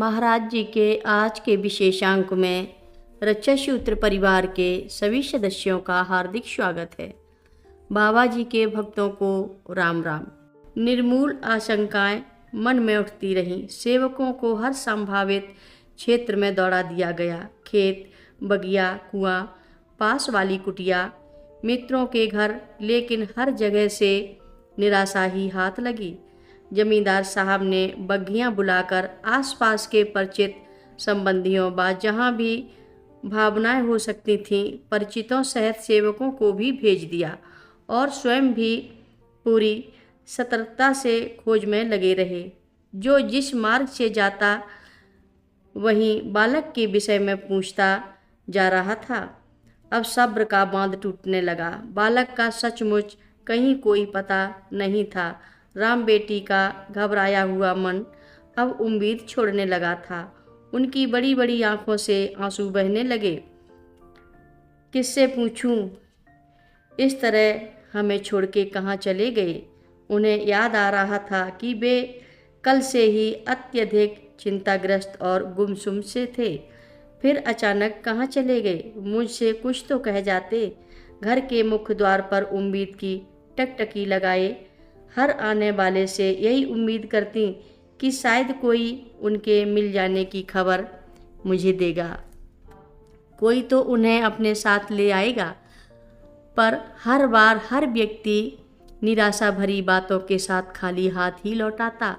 महाराज जी के आज के विशेषांक में रक्षा सूत्र परिवार के सभी सदस्यों का हार्दिक स्वागत है। बाबा जी के भक्तों को राम राम। निर्मूल आशंकाएं मन में उठती रहीं। सेवकों को हर संभावित क्षेत्र में दौड़ा दिया गया। खेत, बगिया, कुआं, पास वाली कुटिया, मित्रों के घर, लेकिन हर जगह से निराशा ही हाथ लगी। जमींदार साहब ने बग्घियां बुलाकर आसपास के परिचित संबंधियों व जहां भी भावनाएं हो सकती थीं परिचितों सहित सेवकों को भी भेज दिया और स्वयं भी पूरी सतर्कता से खोज में लगे रहे। जो जिस मार्ग से जाता वहीं बालक के विषय में पूछता जा रहा था। अब सब्र का बांध टूटने लगा। बालक का सचमुच कहीं कोई पता नहीं था। राम बेटी का घबराया हुआ मन अब उम्मीद छोड़ने लगा था। उनकी बड़ी बड़ी आंखों से आंसू बहने लगे। किससे पूछूं? इस तरह हमें छोड़ के कहाँ चले गए? उन्हें याद आ रहा था कि वे कल से ही अत्यधिक चिंताग्रस्त और गुमसुम से थे। फिर अचानक कहाँ चले गए? मुझसे कुछ तो कह जाते। घर के मुख्य द्वार पर उम्मीद की टकटकी लगाए हर आने वाले से यही उम्मीद करती कि शायद कोई उनके मिल जाने की खबर मुझे देगा, कोई तो उन्हें अपने साथ ले आएगा। पर हर बार हर व्यक्ति निराशा भरी बातों के साथ खाली हाथ ही लौटाता।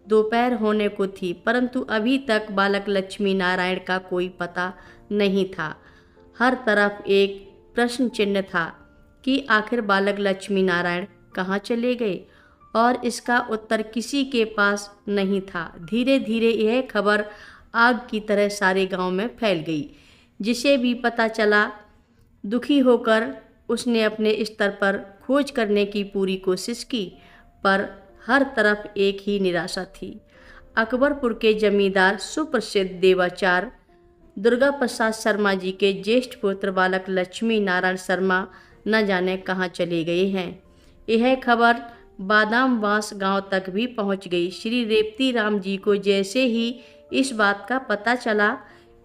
दोपहर होने को थी, परंतु अभी तक बालक लक्ष्मी नारायण का कोई पता नहीं था। हर तरफ एक प्रश्न चिन्ह था कि आखिर बालक लक्ष्मी नारायण कहाँ चले गए, और इसका उत्तर किसी के पास नहीं था। धीरे धीरे यह खबर आग की तरह सारे गांव में फैल गई। जिसे भी पता चला, दुखी होकर उसने अपने स्तर पर खोज करने की पूरी कोशिश की, पर हर तरफ एक ही निराशा थी। अकबरपुर के जमींदार सुप्रसिद्ध देवाचार्य दुर्गा प्रसाद शर्मा जी के ज्येष्ठ पुत्र बालक लक्ष्मी नारायण शर्मा न जाने कहाँ चले गए हैं। यह खबर बादाम बांस गांव तक भी पहुंच गई। श्री रेवती राम जी को जैसे ही इस बात का पता चला,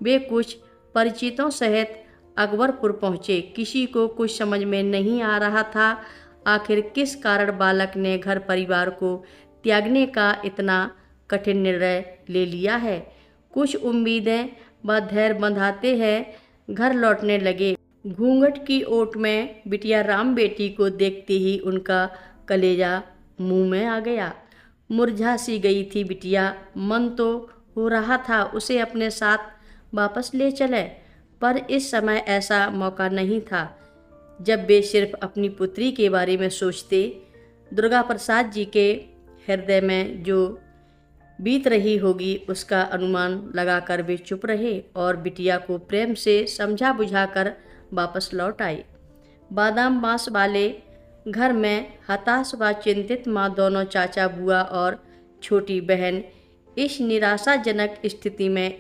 वे कुछ परिचितों सहित अकबरपुर पहुंचे। किसी को कुछ समझ में नहीं आ रहा था आखिर किस कारण बालक ने घर परिवार को त्यागने का इतना कठिन निर्णय ले लिया है। कुछ उम्मीदें व धैर्य बंधाते हैं घर लौटने लगे। घूंघट की ओट में बिटिया राम बेटी को देखते ही उनका कलेजा मुंह में आ गया। मुरझा सी गई थी बिटिया। मन तो हो रहा था उसे अपने साथ वापस ले चले, पर इस समय ऐसा मौका नहीं था जब वे सिर्फ अपनी पुत्री के बारे में सोचते। दुर्गा प्रसाद जी के हृदय में जो बीत रही होगी उसका अनुमान लगाकर वे चुप रहे और बिटिया को प्रेम से समझा बुझाकर वापस लौट आए। बादाम बांस वाले घर में हताश व चिंतित माँ, दोनों चाचा बुआ और छोटी बहन इस निराशाजनक स्थिति में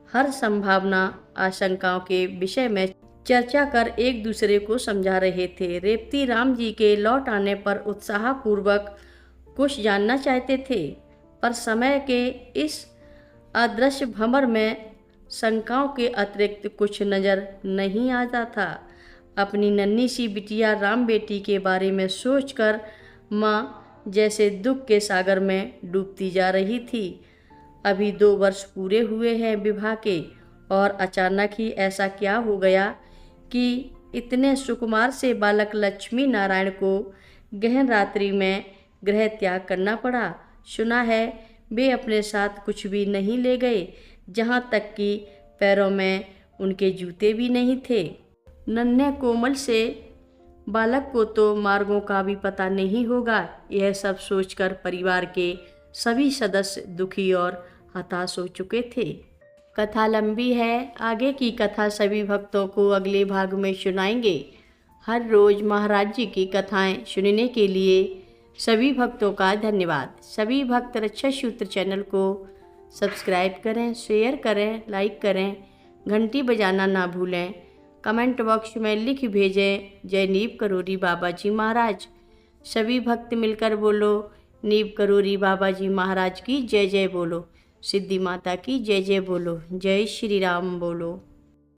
हर संभावना आशंकाओं के विषय में चर्चा कर एक दूसरे को समझा रहे थे। रेवती राम जी के लौट आने पर उत्साहपूर्वक कुछ जानना चाहते थे, पर समय के इस अदृश्य भंवर में शंकाओं के अतिरिक्त कुछ नजर नहीं आता था। अपनी नन्ही सी बिटिया राम बेटी के बारे में सोचकर माँ जैसे दुख के सागर में डूबती जा रही थी। अभी 2 वर्ष पूरे हुए हैं विवाह के, और अचानक ही ऐसा क्या हो गया कि इतने सुकुमार से बालक लक्ष्मी नारायण को गहन रात्रि में गृह त्याग करना पड़ा। सुना है वे अपने साथ कुछ भी नहीं ले गए, जहाँ तक कि पैरों में उनके जूते भी नहीं थे। नन्हे कोमल से बालक को तो मार्गों का भी पता नहीं होगा। यह सब सोचकर परिवार के सभी सदस्य दुखी और हताश हो चुके थे। कथा लंबी है, आगे की कथा सभी भक्तों को अगले भाग में सुनाएंगे। हर रोज महाराज जी की कथाएं सुनने के लिए सभी भक्तों का धन्यवाद। सभी भक्त रक्षा सूत्र चैनल को सब्सक्राइब करें, शेयर करें, लाइक करें, घंटी बजाना ना भूलें। कमेंट बॉक्स में लिख भेजें जय नीव करोरी बाबा जी महाराज। सभी भक्त मिलकर बोलो नीव करोरी बाबा जी महाराज की जय जय बोलो। सिद्धि माता की जय जय बोलो। जय श्री राम बोलो।